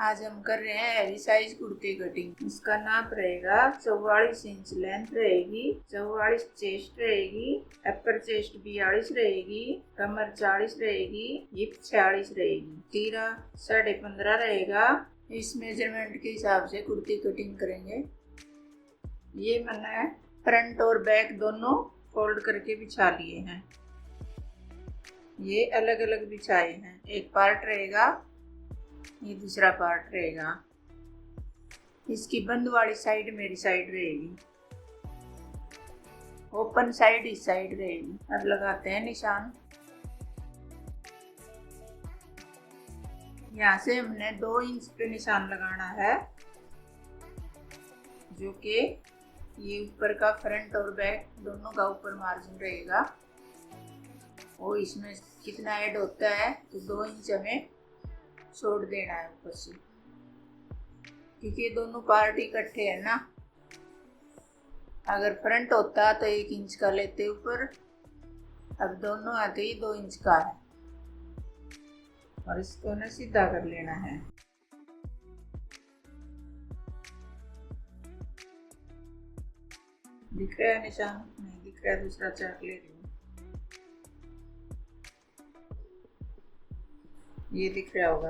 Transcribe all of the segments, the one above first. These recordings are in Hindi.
आज हम कर रहे हैं हैवी साइज कुर्ती कटिंग। इसका नाप रहेगा 44 इंच लेंथ रहेगी, 44 चेस्ट रहेगी, अपर चेस्ट 42 रहेगी, कमर 40 रहेगी, हिप 46 रहेगी, तीरा 15.5 रहेगा। इस मेजरमेंट के हिसाब से कुर्ती कटिंग करेंगे। ये मैंने फ्रंट और बैक दोनों फोल्ड करके बिछा लिए हैं। ये अलग अलग बिछाए हैं। एक पार्ट रहेगा, ये दूसरा पार्ट रहेगा। इसकी बंद वाली साइड मेरी साइड रहेगी, ओपन साइड इस साइड रहेगी। अब लगाते हैं निशान। यहाँ से हमने 2 इंच पे निशान लगाना है, जो कि ये ऊपर का फ्रंट और बैक दोनों का ऊपर मार्जिन रहेगा। और इसमें कितना ऐड होता है तो 2 इंच हमें छोड़ देना है ऊपर से, क्योंकि ये दोनों पार्ट इकट्ठे है ना। अगर फ्रंट होता तो 1 इंच का लेते ऊपर, अब दोनों आते ही 2 इंच का है। और इसको ना सीधा कर लेना है। दिख रहा है निशान? नहीं दिख रहा है, दूसरा चार्ट ले रही हूँ। ये दिख रहा होगा।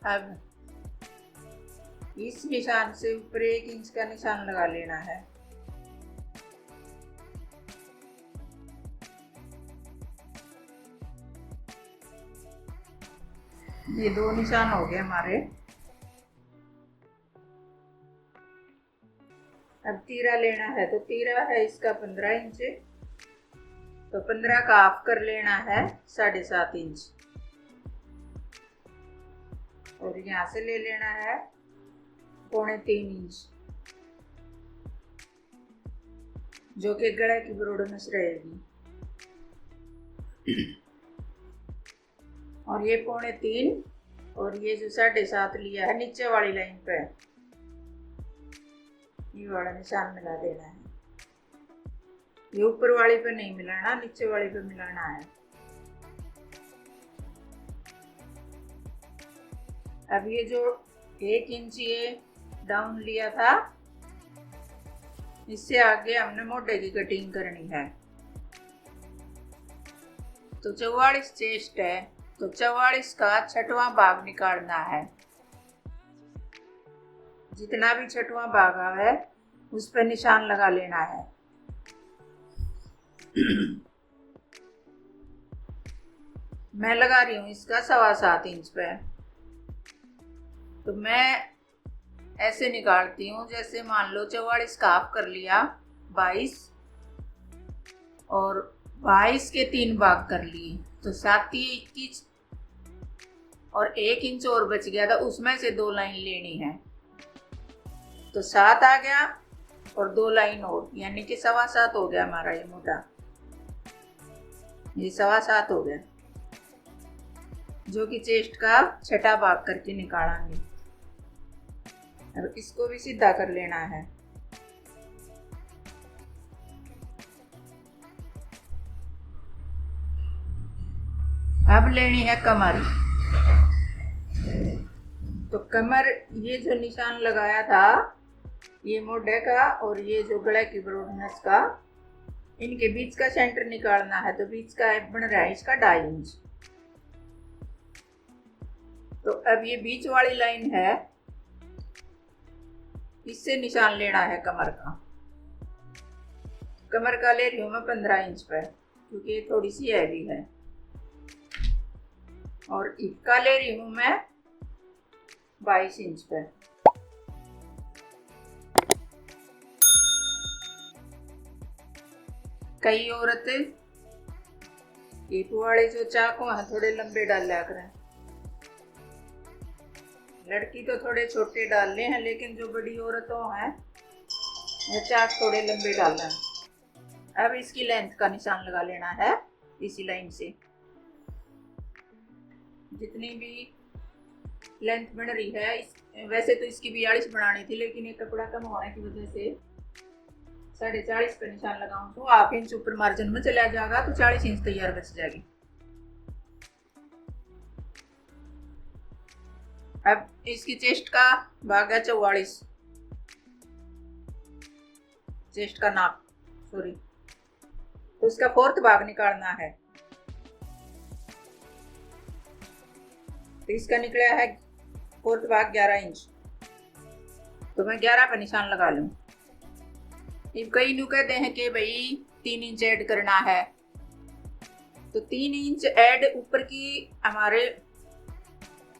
अब इस निशान से ऊपर 1 इंच का निशान लगा लेना है। ये 2 निशान हो गए हमारे। अब तीरा लेना है, तो तीरा है इसका 15 इंच, तो 15 का हाफ कर लेना है 7.5 इंच। और यहाँ से ले लेना है 3.25 इंच, जो कि गले की ब्रॉडनेस रहेगी। और ये 3.25 और ये जो 7.5 लिया है नीचे वाली लाइन पे, ये वाला निशान मिला देना है। ये ऊपर वाली पे नहीं मिलाना, नीचे वाली पे मिलाना है। अब ये जो 1 इंच ये डाउन लिया था, इससे आगे हमने मोटे की कटिंग करनी है। तो 44 चेस्ट है, तो 44 का 6वां भाग निकालना है। जितना भी 6वां भाग है उस पर निशान लगा लेना है। मैं लगा रही हूँ इसका 7.25 इंच पे। तो मैं ऐसे निकालती हूँ, जैसे मान लो 44 का हाफ कर लिया 22, और 22 के 3 भाग कर लिए, तो 7 21, और 1 इंच और बच गया था, उसमें से 2 लाइन लेनी है। तो 7 आ गया और 2 लाइन और, यानी कि 7.25 हो गया हमारा ये मोटा। ये 7.25 हो गया, जो कि चेस्ट का 6ठा भाग करके निकालेंगे। अब इसको भी सीधा कर लेना है। अब लेनी है कमर। तो कमर, ये जो निशान लगाया था ये मोढे का और ये जो गले की ब्रॉडनेस का, इनके बीच का सेंटर निकालना है। तो बीच का बन रहा है इसका 2.5 इंच। तो अब ये बीच वाली लाइन है, इससे निशान लेना है कमर का। कमर का ले रही हूँ मैं 15 इंच पर, क्योंकि ये थोड़ी सी हैवी है। और हिप का ले रही हूँ मैं 22 इंच पर। कई औरतें हिप वाले जो चाकू हैं थोड़े लंबे डाल लिया करें। लड़की तो थोड़े छोटे डालने हैं, लेकिन जो बड़ी औरतों हैं वो चाक थोड़े लंबे डालना है। अब इसकी लेंथ का निशान लगा लेना है इसी लाइन से। जितनी भी लेंथ बन रही है, वैसे तो इसकी 42 बनानी थी, लेकिन ये कपड़ा कम होने की वजह से 40.5 पे निशान लगाऊं तो 1/2 इंच ऊपर मार्जिन में चला जाएगा, तो 40 इंच तैयार बच जाएगी। अब इसकी चेस्ट का भाग है 44, चेस्ट का नाप, सॉरी, तो इसका फोर्थ भाग निकालना है। तो इसका निकला है फोर्थ भाग 11 इंच, तो मैं 11 पर निशान लगा लूं। अब कई नु कहते हैं कि भाई 3 इंच ऐड करना है, तो 3 इंच ऐड ऊपर की हमारे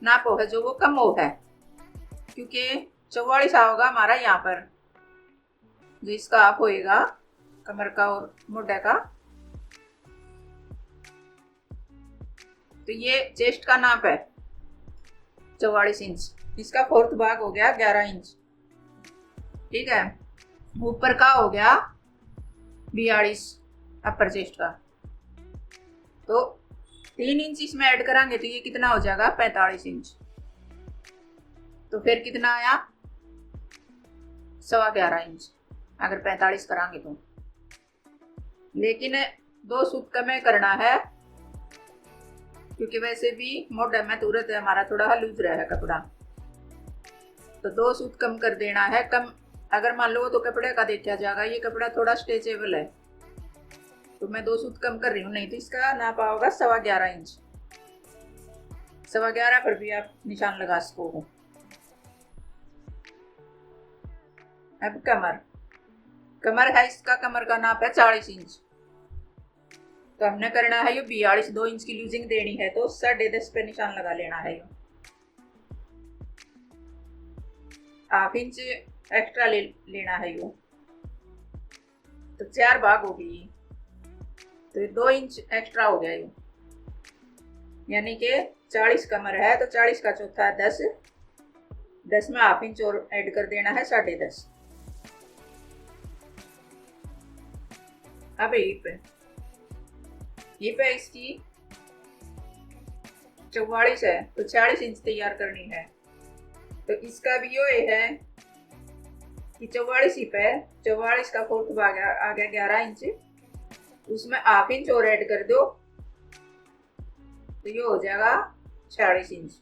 नाप है जो वो कम हो है, क्योंकि 44 होगा हमारा यहाँ पर, जो इसका आप होएगा कमर का और मोढे का। तो ये चेस्ट का नाप है 44 इंच, इसका फोर्थ भाग हो गया 11 इंच, ठीक है। ऊपर का हो गया 42 अपर चेस्ट का, तो 3 इंच इसमें ऐड करांगे तो ये कितना हो जाएगा 45 इंच। तो फिर कितना आया 11.25 इंच अगर 45 करांगे तो। लेकिन 2 सूत कम करना है, क्योंकि वैसे भी मोटा में तुरंत है हमारा थोड़ा लूज रहा है कपड़ा, तो 2 सूत कम कर देना है। कम अगर मान लो तो कपड़े का देखा जाएगा, ये कपड़ा थोड़ा स्ट्रेचेबल है, तो मैं 2 सूत कम कर रही हूँ, नहीं तो इसका नाप होगा 11.25 इंच। 11.25 पर भी आप निशान लगा सको हो। अब कमर है, इसका कमर का नाप है 40 इंच, तो हमने करना है ये 42, 2 इंच की लूजिंग देनी है, तो 10.5 पे निशान लगा लेना है। हाफ इंच एक्स्ट्रा लेना है यो, तो 4 भाग हो गई, तो 2 इंच एक्स्ट्रा हो गया यो, यानी कि 40 कमर है, तो 40 का चौथा है 10, 10 में हाफ इंच और ऐड कर देना है 10.5। अब ये पे इसकी 44 है, तो 40 इंच तैयार करनी है। तो इसका भी ये है कि 44 ही पे 44 का फोर्थ भाग आ गया 11 इंच, उसमें हाफ इंच और ऐड कर दो, तो ये हो जाएगा 46 इंच,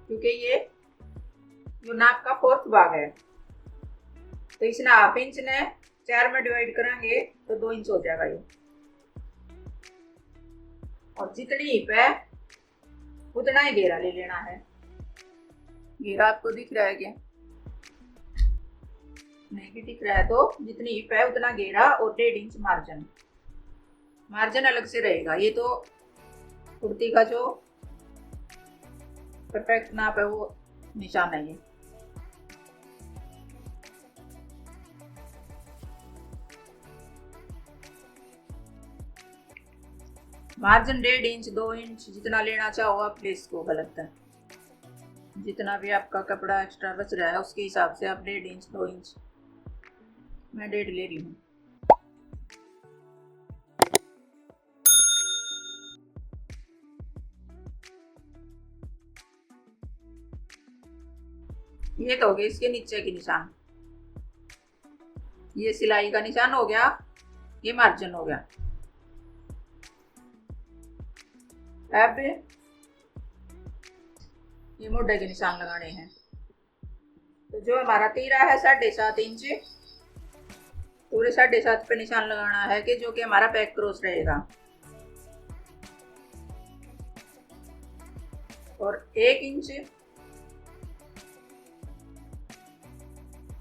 क्योंकि ये जो नाप का फोर्थ भाग है, तो इसने हाफ इंच ने 4 में डिवाइड करेंगे तो 2 इंच हो जाएगा ये। और जितनी हिप है उतना ही घेरा ले लेना है। घेरा आपको दिख रहा है क्या? नहीं भी दिख रहा है तो जितनी हिप है उतना घेरा और 1.5 इंच मार्जिन अलग से रहेगा। ये तो कुर्ती का जो परफेक्ट नाप है वो निशान है ये। मार्जिन 1.5 इंच 2 इंच जितना लेना चाहो आप ले इसको, गलत है। जितना भी आपका कपड़ा एक्स्ट्रा बच रहा है उसके हिसाब से आप 1.5 इंच 2 इंच, मैं 1.5 ले रही हूँ। ये तो हो गया इसके नीचे की निशान, ये सिलाई का निशान हो गया, ये मार्जिन हो गया। अब ये मोढे के निशान लगाने हैं, तो जो हमारा तीरा है 7.5 इंच, पूरे 7.5 पे निशान लगाना है कि जो कि हमारा बैक क्रॉस रहेगा, और 1 इंच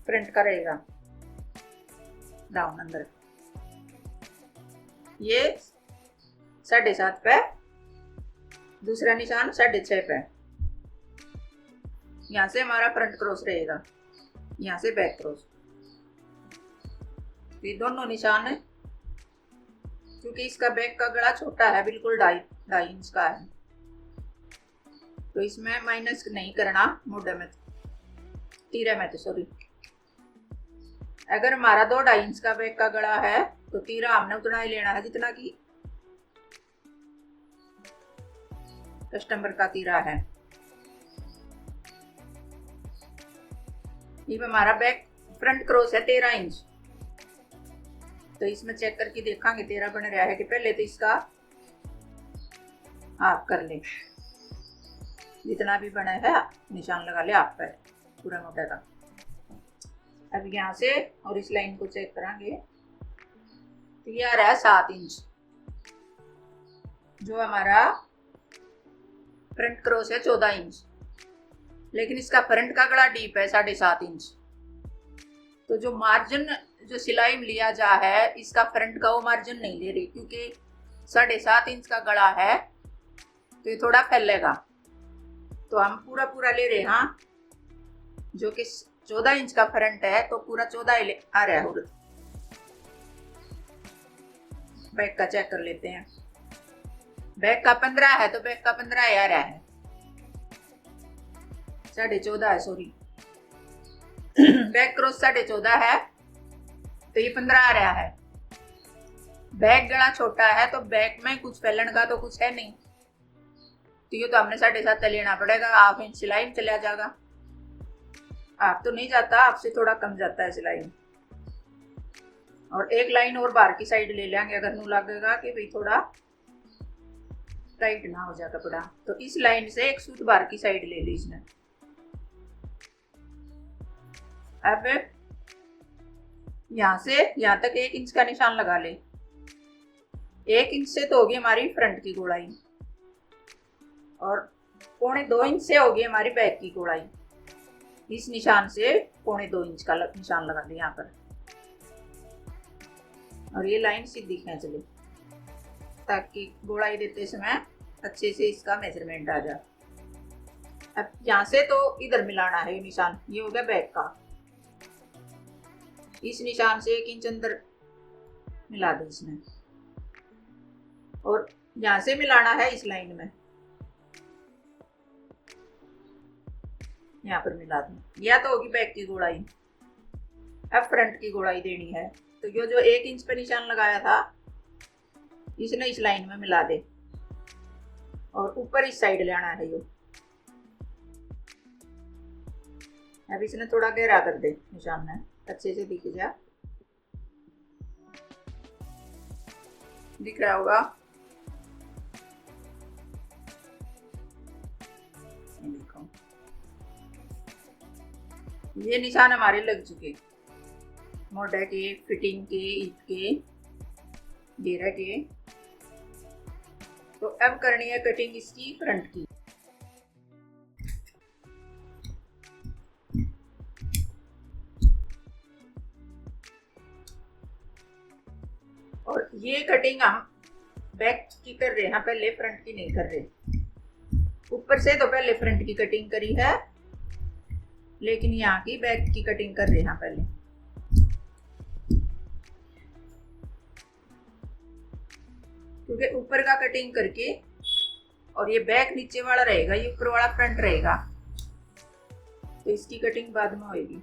फ्रंट का रहेगा डाउन अंदर। ये 7.5 पे, दूसरा निशान 6.5 पे, यहाँ से हमारा फ्रंट क्रॉस रहेगा, यहाँ से बैक क्रॉस। ये दोनों निशान है, क्योंकि इसका बैक का गला छोटा है, बिल्कुल 2.5 इंच का है, तो इसमें माइनस नहीं करना मोढे में, तीरे में, तो सॉरी। अगर हमारा 2.5 इंच का बैक का गला है तो तीरा हमने उतना ही लेना है जितना कि कस्टमर का तीरा है। ये हमारा बैक फ्रंट क्रॉस है 13 इंच, तो इसमें चेक करके देखेंगे 13 बन रहा है कि पहले तो इसका हाफ कर ले। जितना भी बना है निशान लगा ले आप पर पूरा मोटा का। अब यहाँ से और इस लाइन को चेक करेंगे तो ये आ रहा है 7 इंच। जो हमारा फ्रंट क्रॉस है 14 इंच, लेकिन इसका फ्रंट का गला डीप है 7.5 इंच। तो जो मार्जिन जो सिलाई में लिया जा है इसका फ्रंट का वो मार्जिन नहीं ले रही, क्योंकि 7.5 इंच का गला है तो ये थोड़ा फैलेगा। तो हम पूरा पूरा ले रहे हैं, जो कि 14 इंच का फ्रंट है तो पूरा 14 आ रहा है। बैक का चेक कर लेते हैं। बैक का 15 है तो बैक का 15 आ रहा है, 14.5 है, सॉरी। बैक क्रॉस 14.5 है तो ये 15 आ रहा है। बैक गला छोटा है तो बैक में कुछ फैलन का तो कुछ है नहीं, तो ये तो हमने 7.5 लेना पड़ेगा। हाफ इंच सिलाई में चला जाएगा। आप तो नहीं जाता, आपसे थोड़ा कम जाता है सिलाई। और एक लाइन और बाहर की साइड ले लेंगे, अगर नू लगेगा कि भाई थोड़ा टाइट ना हो जाए कपड़ा, तो इस लाइन से एक सूत बाहर की साइड ले ली इसने। अब यहां से यहां तक 1 इंच का निशान लगा ले। 1 इंच से तो होगी हमारी फ्रंट की गोलाई और 1.25 इंच से होगी हमारी बैक की गोलाई। इस निशान से 1.25 इंच का निशान लगा ले यहाँ पर, और ये लाइन सीधी खींच ले ताकि गोलाई देते समय अच्छे से इसका मेजरमेंट आ जाए। अब यहाँ से तो इधर मिलाना है ये निशान, ये हो गया बैक का। इस निशान से 1 इंच अंदर मिला दे इसमें, और यहाँ से मिलाना है इस लाइन में, यहाँ पर मिला दूं। या तो होगी बैक की गोलाई, अब फ्रंट की गोलाई देनी है। तो ये जो 1 इंच पे निशान लगाया था इसने इस लाइन में मिला दे, और ऊपर इस साइड ले आना है ये। अब इसने थोड़ा गहरा कर दे निशान में, अच्छे से दिख जा, दिख रहा होगा। देखो ये निशान हमारे लग चुके, मोटा के, फिटिंग के, ईद के, घेरा के। तो अब करनी है कटिंग इसकी फ्रंट की। और ये कटिंग हम बैक की कर रहे हैं, पहले फ्रंट की नहीं कर रहे। ऊपर से तो पहले फ्रंट की कटिंग करी है, लेकिन यहाँ की बैक की कटिंग कर रहे हैं पहले। क्योंकि ऊपर का कटिंग करके, और ये बैक नीचे वाला रहेगा, ये ऊपर वाला फ्रंट रहेगा, तो इसकी कटिंग बाद में होगी।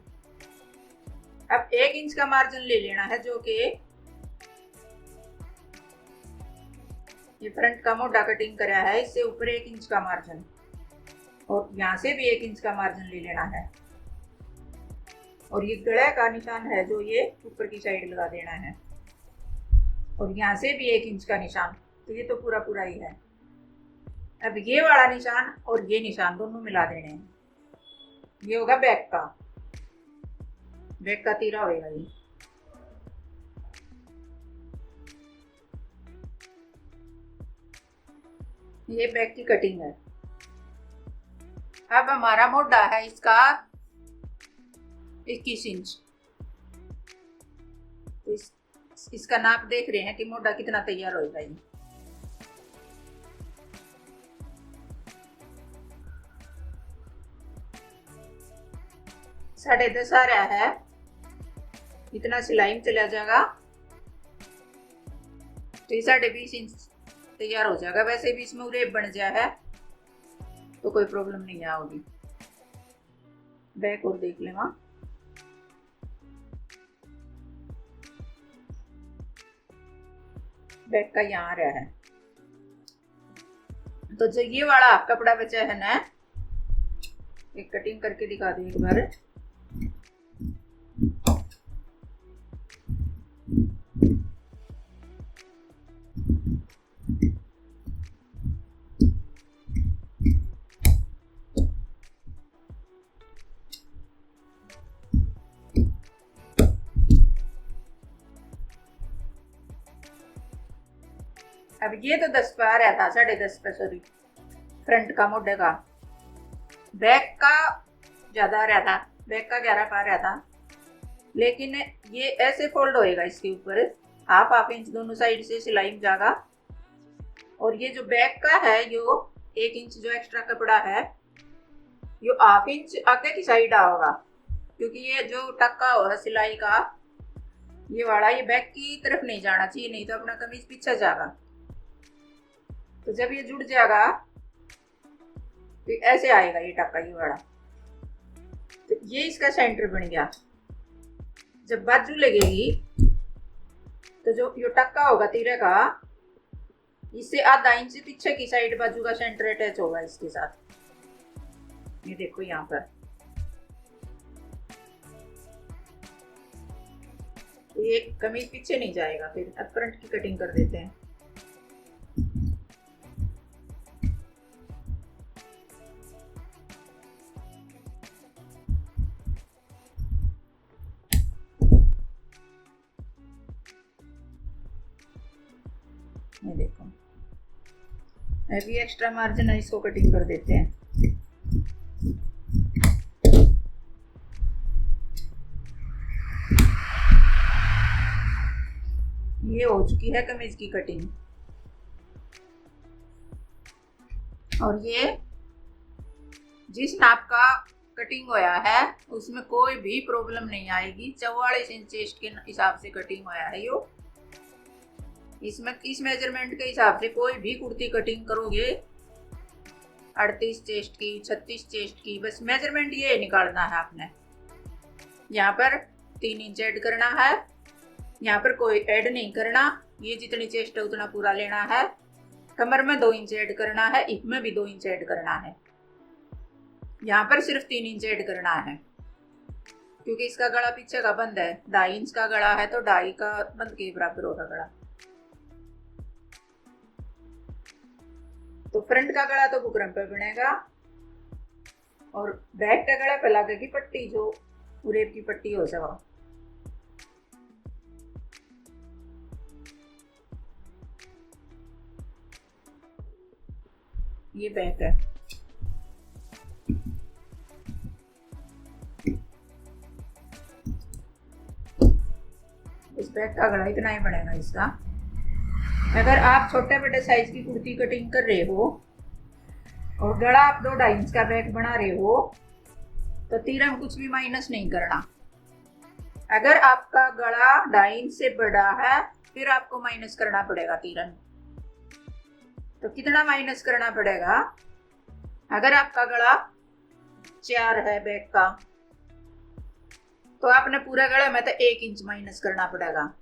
अब 1 इंच का मार्जिन ले लेना है, जो कि ये फ्रंट का मोटा कटिंग करा है, इससे ऊपर 1 इंच का मार्जिन, और यहाँ से भी 1 इंच का मार्जिन ले लेना है। और ये गले का निशान है जो ये ऊपर की साइड लगा देना है, और यहाँ से भी 1 इंच का निशान, तो ये तो पूरा पूरा ही है। अब ये वाला निशान और ये निशान दोनों मिला देने हैं। ये होगा बैक का, बैक का तीरा होगा ये। ये बैक की कटिंग है। अब हमारा मोटा है इसका 21 इंच। तो इसका नाप देख रहे हैं कि मोटा कितना तैयार होगा ये। साढ़े 10 आ रहा है, इतना सिलाई में चला जाएगा तो ये 20.5 इंच तैयार हो जाएगा। वैसे भी इसमें उरेब बन जाए है तो कोई प्रॉब्लम नहीं आओगी। बैक और देख ले वहां, बैक का यहाँ आ रहा है। तो जो ये वाला कपड़ा बचा है ना, एक कटिंग करके दिखा दो एक बार। अब ये तो 10 पे आ रहा था, 10.5 पे, सॉरी, फ्रंट का मोढे का। बैक का ज्यादा आ रहा था, बैक का 11 पे आ रहा था, लेकिन ये ऐसे फोल्ड होएगा इसके ऊपर, हाफ इंच दोनों साइड से सिलाई में जाएगा। और ये जो बैक का है, यो 1 इंच जो एक्स्ट्रा कपड़ा है, यो हाफ इंच आगे की साइड आओगा, क्योंकि ये जो टक्का हो है सिलाई का, ये वाला, ये बैक की तरफ नहीं जाना चाहिए, नहीं तो अपना कमीज पीछे जाएगा। तो जब ये जुड़ जाएगा तो ऐसे आएगा ये टक्का, ये वाला। तो ये इसका सेंटर बन गया। जब बाजू लगेगी तो जो ये टक्का होगा तीरे का, इससे आधा इंच पीछे की साइड बाजू का सेंटर अटैच होगा इसके साथ। ये देखो यहाँ पर, तो ये कमीज पीछे नहीं जाएगा। फिर अब फ्रंट की कटिंग कर देते हैं। ये देखो, अभी एक्स्ट्रा मार्जिन है, इसको कटिंग कर देते हैं। ये हो चुकी है कमीज की कटिंग। और ये जिस नाप का कटिंग होया है उसमें कोई भी प्रॉब्लम नहीं आएगी। 44 इंच चेस्ट के हिसाब से कटिंग होया है यो। इसमें इस मेजरमेंट के हिसाब से कोई भी कुर्ती कटिंग करोगे, 38 चेस्ट की, 36 चेस्ट की, बस मेजरमेंट ये निकालना है आपने। यहाँ पर 3 इंच ऐड करना है, यहाँ पर कोई ऐड नहीं करना। ये जितनी चेस्ट है उतना पूरा लेना है। कमर में 2 इंच ऐड करना है, हिप में भी 2 इंच ऐड करना है। यहाँ पर सिर्फ 3 इंच ऐड करना है, क्योंकि इसका गला पीछे का बंद है। 2.5 इंच का गला है तो 2.5 का बंद के बराबर होगा गला। तो फ्रंट का गला तो बुकरम पे बनेगा, और बैक का गला पे लगेगी पट्टी, जो उरेब की पट्टी हो सका। ये बैक है। इस बैक का गला इतना ही बनेगा इसका। अगर आप छोटे बड़े साइज की कुर्ती कटिंग कर रहे हो और गला आप 2-2.5 इंच का बैक बना रहे हो, तो तीरा में कुछ भी माइनस नहीं करना। अगर आपका गला 2.5 इंच से बड़ा है, फिर आपको माइनस करना पड़ेगा तीरा में। तो कितना माइनस करना पड़ेगा? अगर आपका गला 4 है बैक का, तो आपने पूरे गले में तो 1 इंच माइनस करना पड़ेगा।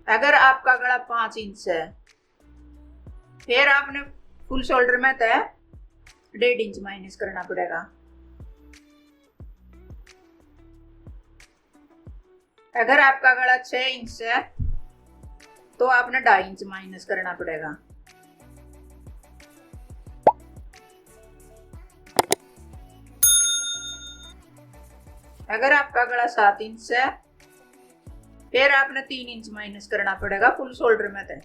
अगर आपका गला 5 इंच है, फिर आपने फुल शोल्डर में तो 1.5 इंच माइनस करना पड़ेगा। अगर आपका गला 6 इंच है, तो आपने 2.5 इंच माइनस करना पड़ेगा। अगर आपका गला 7 इंच है, फिर आपने 3 इंच माइनस करना पड़ेगा फुल शोल्डर में तय।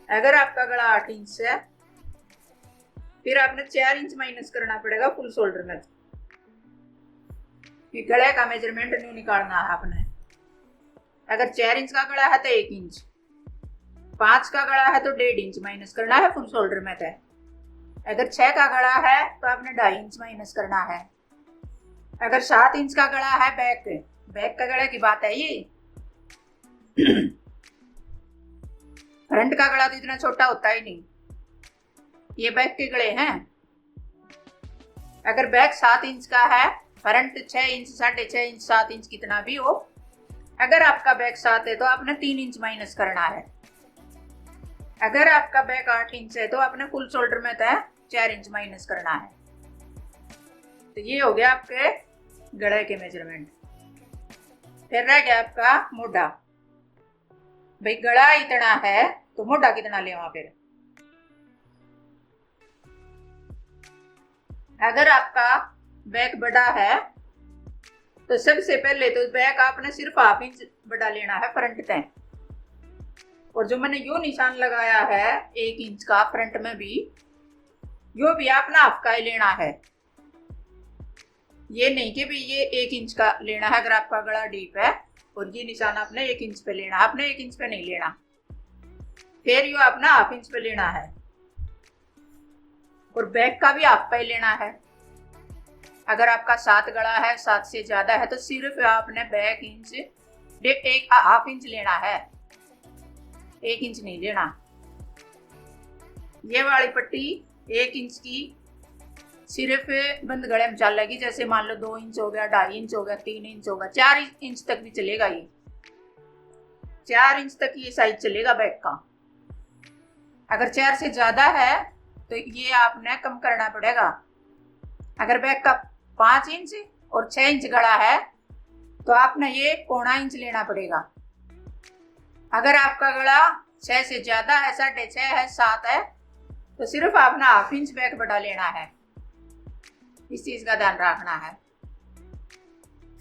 अगर आपका गला 8 इंच है, फिर आपने 4 इंच माइनस करना पड़ेगा फुल शोल्डर में। गले का मेजरमेंट नहीं निकालना है आपने। अगर 4 इंच का गला है तो 1 इंच, 5 का गला है तो 1.5 इंच माइनस करना है फुल शोल्डर में तय। अगर 6 का गला है तो आपने 2.5 इंच माइनस करना है। अगर 7 इंच का गला है बैक का गले की बात है ये। फ्रंट का गला तो इतना छोटा होता ही नहीं, ये बैक के गले हैं। अगर बैक 7 इंच का है, फ्रंट 6 इंच, 6.5 इंच, 7 इंच कितना भी हो, अगर आपका बैक 7 है तो आपने 3 इंच माइनस करना है। अगर आपका बैक 8 इंच है तो आपने फुल शोल्डर में तो 4 इंच माइनस करना है। तो ये हो गया आपके गले के मेजरमेंट। फिर रह गया आपका मोढा। भाई गला इतना है तो मोढा कितना ले वहां। फिर अगर आपका बैक बड़ा है तो सबसे पहले तो बैक आपने सिर्फ 1/2 इंच बड़ा लेना है फ्रंट तय, और जो मैंने यो निशान लगाया है 1 इंच का फ्रंट में भी, यो भी आपने हाफ का ही लेना है। ये नहीं कि भी ये 1 इंच का लेना है अगर आपका गला डीप है, और ये निशान आपने 1 इंच पे लेना है। आपने 1 इंच पे नहीं लेना, फिर यो आपने हाफ इंच पे लेना है। और बैक का भी हाफ पे ही लेना है। अगर आपका 7 गला है, 7 से ज्यादा है, तो सिर्फ आपने बैक इंच 1 हाफ इंच लेना है, 1 इंच नहीं लेना। ये वाली पट्टी 1 इंच की सिर्फ बंद गले में चलेगी। जैसे मान लो 2 इंच हो गया, 2.5 इंच हो गया, 3 इंच होगा, 4 इंच तक भी चलेगा। ये 4 इंच तक ये साइज चलेगा बैक का। अगर 4 से ज्यादा है तो ये आपने कम करना पड़ेगा। अगर बैक का 5 इंच और 6 इंच गला है तो आपने ये 1.25 इंच लेना पड़ेगा। अगर आपका गला 6 से ज्यादा है, 6.5 है, 7 है, तो सिर्फ आपने हाफ इंच बैक बढ़ा लेना है। इस चीज का ध्यान रखना है।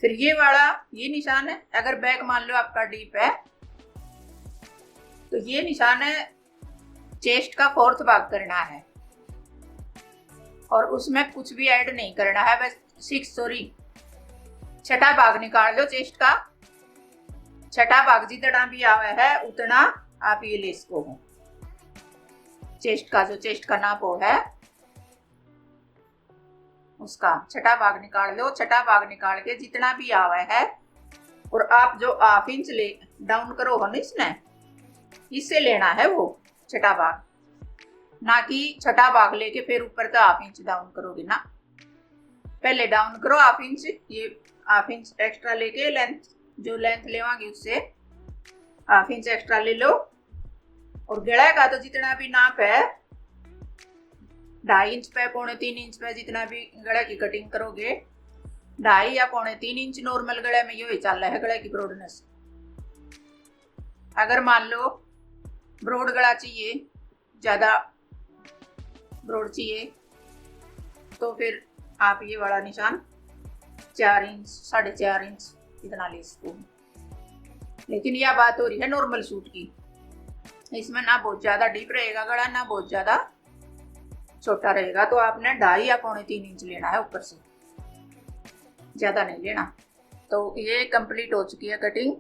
फिर ये वाला ये निशान है, अगर बैक मान लो आपका डीप है तो ये निशान है चेस्ट का 4th भाग करना है, और उसमें कुछ भी ऐड नहीं करना है। बस 6ठा भाग निकाल लो चेस्ट का। 6ठा भाग जितना भी आवे है उतना आप ये ले इसको हो। चेस्ट का जो चेस्ट का नाप हो है उसका 6ठा भाग निकाल लो। 6ठा भाग निकाल के जितना भी आवे है, और आप जो हाफ इंच ले डाउन करो हो ना इसने, इससे लेना है वो 6ठा भाग, ना कि 6ठा भाग लेके फिर ऊपर का हाफ इंच डाउन करोगे ना। पहले डाउन करो हाफ इंच, ये हाफ इंच एक्स्ट्रा लेके जो लेंथ लेवांगे उससे हाफ इंच एक्स्ट्रा ले लो। और गला का तो जितना भी नाप है 2.5 इंच पे, 2.25 इंच पे, जितना भी गले की कटिंग करोगे 2.5 या 3.25 इंच नॉर्मल गले में ये चल रहा है गले की ब्रॉडनेस। अगर मान लो ब्रॉड गला चाहिए, ज्यादा ब्रॉड चाहिए, तो फिर आप ये वाला निशान 4 इंच 4.5 इंच इतना ले इसको। लेकिन यह बात हो रही है नॉर्मल सूट की, इसमें ना बहुत ज्यादा डीप रहेगा गला, ना बहुत ज्यादा छोटा रहेगा, तो आपने 2.5 या 3.25 इंच लेना है ऊपर से, ज्यादा नहीं लेना। तो ये कंप्लीट हो चुकी है कटिंग।